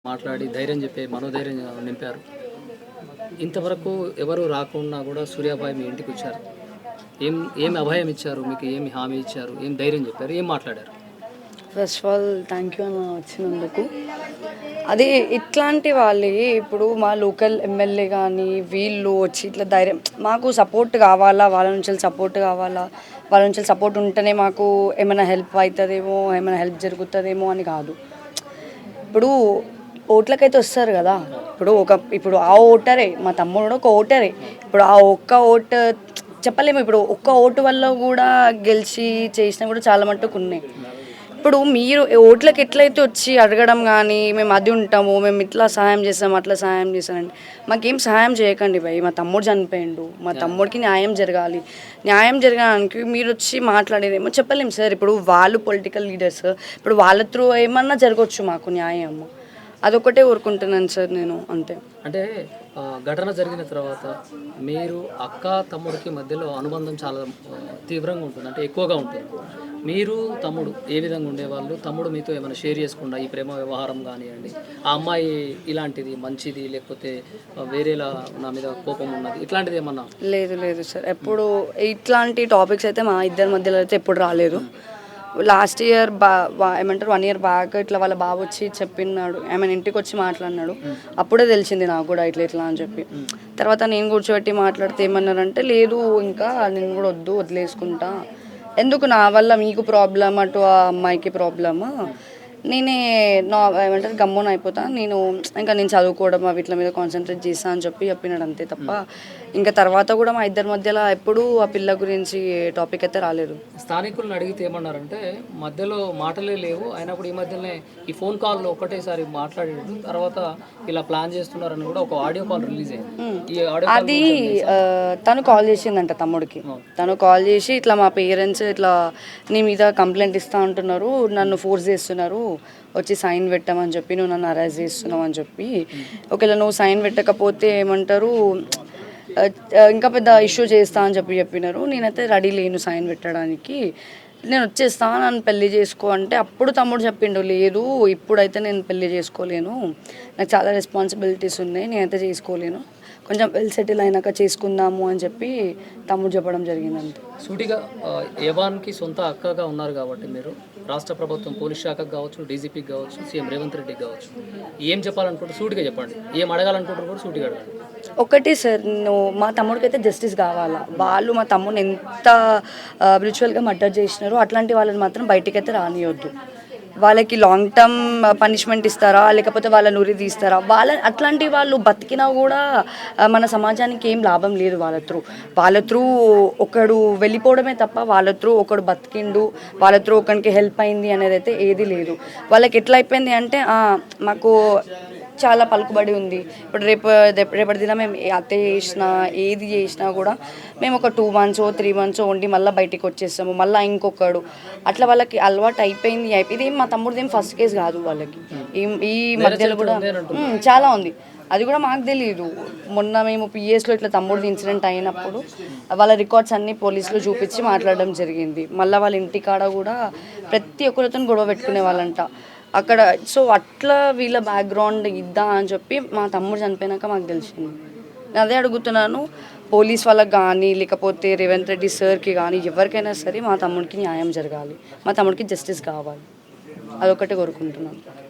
మాట్లాడి ధైర్యం చెప్పి మనోధైర్యం నింపారు. ఇంతవరకు ఎవరు రాకున్నా కూడా సూర్యాబాయి మీ ఇంటికొచ్చారు. ఏం ఏం అభయం ఇచ్చారు? మీకు ఏమి హామీ ఇచ్చారు? ఏం ధైర్యం చెప్పారు? ఏం మాట్లాడారు? First of all thank you అన్న వచ్చినందుకు. అది ఇట్లాంటి వాళ్ళే ఇప్పుడు మా లోకల్ ఎమ్మెల్యే కానీ వీళ్ళు వచ్చి ఇట్లా ధైర్యం మాకు సపోర్ట్ కావాలా, వాళ్ళ నుంచి సపోర్ట్ కావాలా, వాళ్ళ నుంచి సపోర్ట్ ఉంటేనే మాకు ఏమైనా హెల్ప్ అవుతుందేమో, ఏమైనా హెల్ప్ జరుగుతుందేమో అని కాదు. ఇప్పుడు ఓట్లకైతే వస్తారు కదా, ఇప్పుడు ఆ ఓటరే మా తమ్ముడు కూడా ఒక ఓటరే. ఇప్పుడు ఆ ఒక్క ఓటు చెప్పలేము, ఇప్పుడు ఒక్క ఓటు వల్ల కూడా గెలిచి చేసినా కూడా చాలా మట్టుకు ఉన్నాయి. ఇప్పుడు మీరు ఓట్లకి ఎట్లయితే వచ్చి అడగడం కానీ మేము అది ఉంటాము, మేము ఇట్లా సహాయం చేస్తాం అట్లా సహాయం చేస్తామండి, మాకేం సహాయం చేయకండి భయ్. మా తమ్ముడు చనిపోయిండు, మా తమ్ముడికి న్యాయం జరగాలి. న్యాయం జరగడానికి మీరు వచ్చి మాట్లాడేదేమో చెప్పలేము సార్. ఇప్పుడు వాళ్ళు పొలిటికల్ లీడర్స్, ఇప్పుడు వాళ్ళ త్రూ ఏమన్నా జరగవచ్చు మాకు న్యాయం. అదొకటే కోరుకుంటున్నాను సార్ నేను, అంతే. అంటే ఘటన జరిగిన తర్వాత మీరు అక్క తమ్ముడికి మధ్యలో అనుబంధం చాలా తీవ్రంగా ఉంటుంది, అంటే ఎక్కువగా ఉంటుంది. మీరు తమ్ముడు ఏ విధంగా ఉండేవాళ్ళు? తమ్ముడు మీతో ఏమైనా షేర్ చేసుకుండా ఈ ప్రేమ వ్యవహారం కానివ్వండి, ఆ అమ్మాయి ఇలాంటిది మంచిది లేకపోతే వేరేలా నా మీద కోపం ఉన్నది ఇట్లాంటిది ఏమన్నా? లేదు లేదు సార్, ఎప్పుడు ఇట్లాంటి టాపిక్స్ అయితే మా ఇద్దరి మధ్యలో అయితే ఎప్పుడు రాలేదు. లాస్ట్ ఇయర్ ఏమంటారు 1 year బ్యాక్ ఇట్లా వాళ్ళ బాబు వచ్చి చెప్పినాడు, ఏమైనా ఇంటికి వచ్చి మాట్లాడినాడు. అప్పుడే తెలిసింది నాకు కూడా ఇట్లా ఇట్లా అని చెప్పి. తర్వాత నేను కూర్చోబెట్టి మాట్లాడితే ఏమన్నారంటే, లేదు ఇంకా నేను కూడా వదిలేసుకుంటా, ఎందుకు నా వల్ల మీకు ప్రాబ్లం, అటు ఆ అమ్మాయికి ప్రాబ్లమ్, నేనే ఏమంటారు గమ్మున అయిపోతా, నేను చదువుకోవడం వీటి మీద కాన్సన్ట్రేట్ చేస్తా అని చెప్పినాడు, అంతే తప్ప ఇంకా తర్వాత కూడా మా ఇద్దరి మధ్యలో ఎప్పుడూ ఆ పిల్ల గురించి టాపిక్ అయితే రాలేదు. స్థానికులను అడిగితే ఏమన్నారంటే మధ్యలో మాటలే లేవు, అయినప్పుడు ఈ మధ్యనే ఈ ఫోన్ కాల్లో ఒకటేసారి మాట్లాడాడు, తర్వాత ఇలా ప్లాన్ చేస్తున్నారని కూడా ఒక ఆడియో కాల్ రిలీజ్ అయింది. ఈ ఆడియో అది తను కాల్ చేసిందంట తమ్ముడికి. తను కాల్ చేసి ఇట్లా మా పేరెంట్స్ ఇట్లా నీ మీద కంప్లైంట్ ఇస్తా అంటున్నారు, నన్ను ఫోర్స్ చేస్తున్నారు, వచ్చి సైన్ పెట్టమని చెప్పి, నువ్వు నన్ను అరెస్ట్ చేస్తున్నావు అని చెప్పి, ఒకవేళ నువ్వు సైన్ పెట్టకపోతే ఏమంటారు ఇంకా పెద్ద ఇష్యూ చేస్తా అని చెప్పినారు. నేనైతే రెడీ లేను సైన్ పెట్టడానికి, నేను వచ్చేస్తా, నన్ను పెళ్లి చేసుకో అంటే అప్పుడు తమ్ముడు చెప్పిండు, లేదు ఇప్పుడైతే నేను పెళ్లి చేసుకోలేను, నాకు చాలా రెస్పాన్సిబిలిటీస్ ఉన్నాయి, నేనైతే చేసుకోలేను, కొంచెం వెల్ సెటిల్ అయినాక చేసుకుందాము అని చెప్పి తమ్ముడు చెప్పడం జరిగిందంటే. సూటిగా యవాన్కి సొంత అక్కగా ఉన్నారు కాబట్టి మీరు రాష్ట్ర ప్రభుత్వం పోలీస్ శాఖకు కావచ్చు, డీజీపీకి కావచ్చు, సీఎం రేవంత్ రెడ్డికి కావచ్చు, ఏం చెప్పాలనుకుంటారు సూటిగా చెప్పండి, ఏం అడగాలనుకుంటారు కూడా సూటిగా అడగండి. ఒకటి సార్, మా తమ్ముడికి అయితే జస్టిస్ కావాలా. వాళ్ళు మా తమ్ముడిని ఎంత బ్రిచువల్గా మర్డర్ చేసినారో అట్లాంటి వాళ్ళని మాత్రం బయటికి అయితే రానియొద్దు. వాళ్ళకి లాంగ్ టర్మ్ పనిష్మెంట్ ఇస్తారా, లేకపోతే వాళ్ళని ఉరి తీస్తారా? అట్లాంటి వాళ్ళు బతికినా కూడా మన సమాజానికి ఏం లాభం లేదు. వాళ్ళ త్రూ ఒకడు వెళ్ళిపోవడమే తప్ప వాళ్ళ త్రూ ఒకడు బతికిండు, వాళ్ళ త్రూ ఒకరికి హెల్ప్ అయింది అనేది అయితే ఏది లేదు. వాళ్ళకి ఎట్లా అయిపోయింది అంటే, మాకు చాలా పలుకుబడి ఉంది, ఇప్పుడు రేపటి దిన మేము అత్తయ్య చేసినా ఏది చేసినా కూడా మేము ఒక 2 months 3 months ఉండి మళ్ళీ బయటికి వచ్చేస్తాము, మళ్ళీ ఇంకొకడు అట్లా వాళ్ళకి అలవాటు అయిపోయింది. ఇది మా తమ్ముడిది ఏం ఫస్ట్ కేసు కాదు, వాళ్ళకి ఈ మధ్యలో కూడా చాలా ఉంది, అది కూడా మాకు తెలియదు. మొన్న మేము పిఎస్లో ఇట్లా తమ్ముడిది ఇన్సిడెంట్ అయినప్పుడు వాళ్ళ రికార్డ్స్ అన్నీ పోలీసులు చూపించి మాట్లాడడం జరిగింది. మళ్ళీ వాళ్ళ ఇంటికాడ కూడా ప్రతి ఒక్కరితో గొడవ పెట్టుకునే వాళ్ళంట అక్కడ. సో అట్లా వీళ్ళ బ్యాక్గ్రౌండ్ ఇద్దా అని చెప్పి మా తమ్ముడు చనిపోయినాక మాకు తెలిసింది. నేను అదే అడుగుతున్నాను, పోలీస్ వాళ్ళకి కానీ లేకపోతే రేవంత్ రెడ్డి సార్కి కానీ ఎవరికైనా సరే మా తమ్ముడికి న్యాయం జరగాలి, మా తమ్ముడికి జస్టిస్ కావాలి, అదొకటి కోరుకుంటున్నాను.